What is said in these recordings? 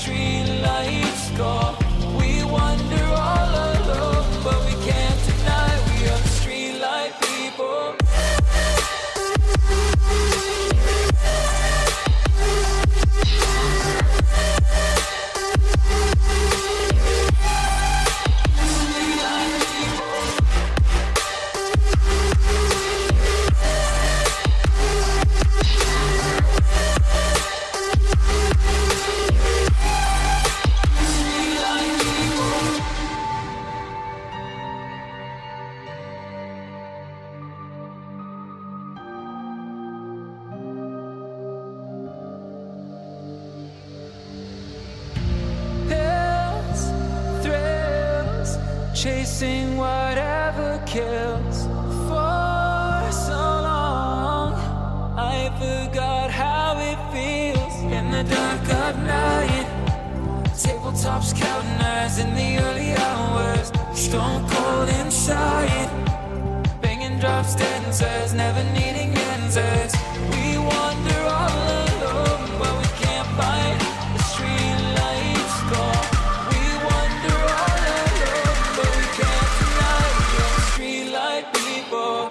street lights go. We wander all alone, but we can't deny we are the street light people. Chasing whatever kills. For so long I forgot how it feels. In the dark of night, tabletops counting eyes in the early hours. Stone cold inside, banging drops, dancers, never needing answers. We wander all alone, but we can't find the street lights go. We wander all alone, but we can't deny we're the street light people.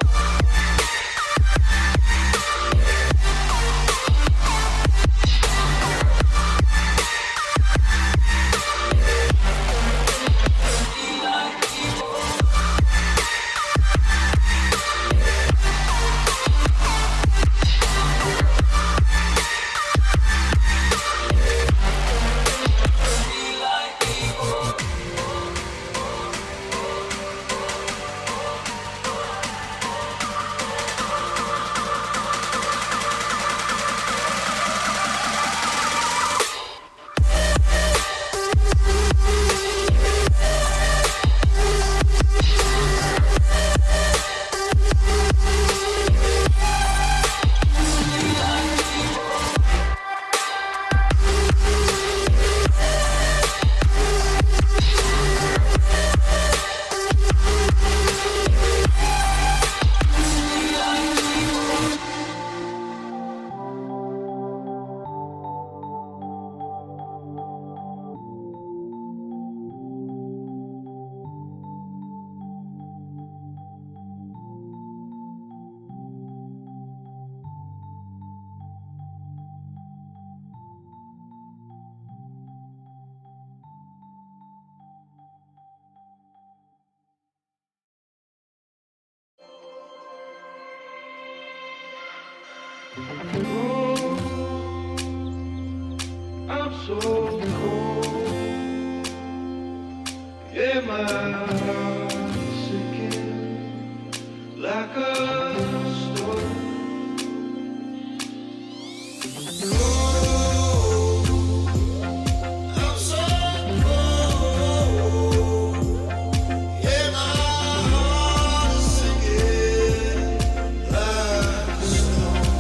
I'm so cold, yeah, my heart's sinking like a stone. Cold, I'm so cold, yeah, my heart's sinking like a stone.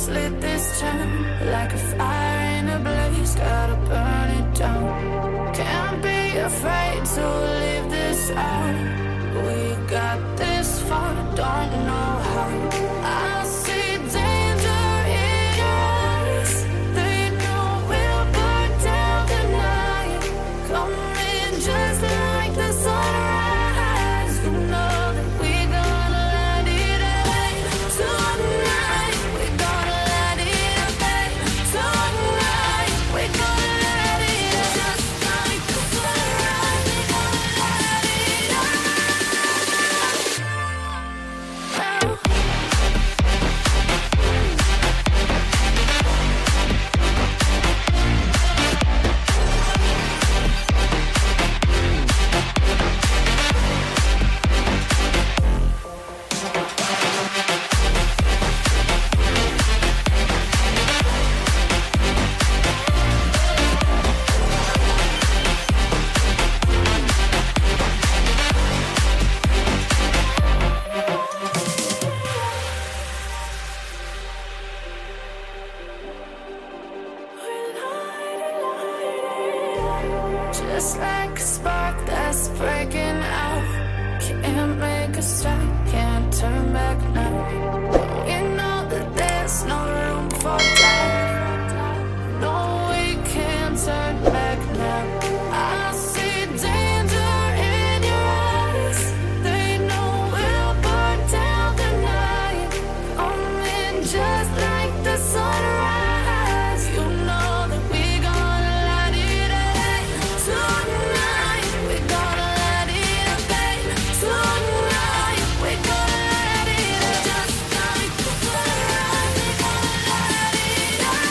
just lit this town like a fire in a blaze, gotta burn it down. Can't be afraid to leave this out. We got this far, don't know how. I see danger in your eyes. They know we'll burn down the night. Coming just like the sunrise. You know that we gonna let it rain tonight. We gonna let it rain tonight. We gonna let it rain just like the sunrise. We gonna let it rain. Just like a spark that's breaking out. Can't make a stop, can't turn back now. We know that there's no room for doubt. No, we can't turn back now. I see danger in your eyes. They know we'll burn down the night. Coming just like the sunrise. You know that we gonna let it rain tonight. We gonna let it rain tonight. We gonna let it rain just like the sunrise. We gonna let it rain.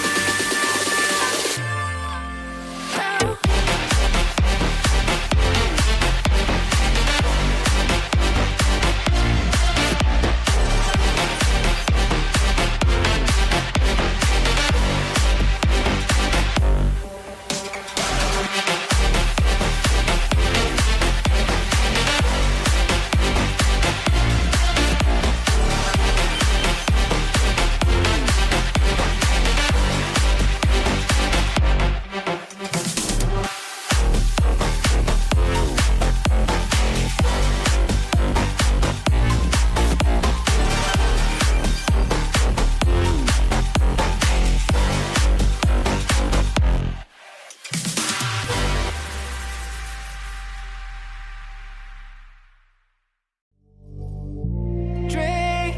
Drink,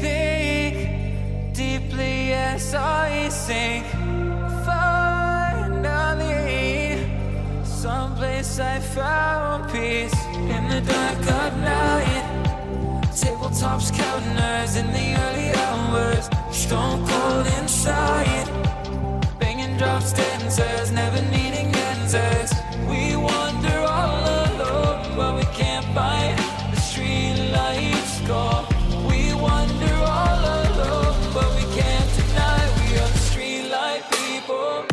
think deeply as I sink. Finally, someplace I found peace in the dark of night. Tabletops, counters in the early hours. Stone cold inside. Banging drops, dancers, never needing answers. We wander all alone, but we can't find the street lights go. We wander all alone, but we can't deny we are the street light people.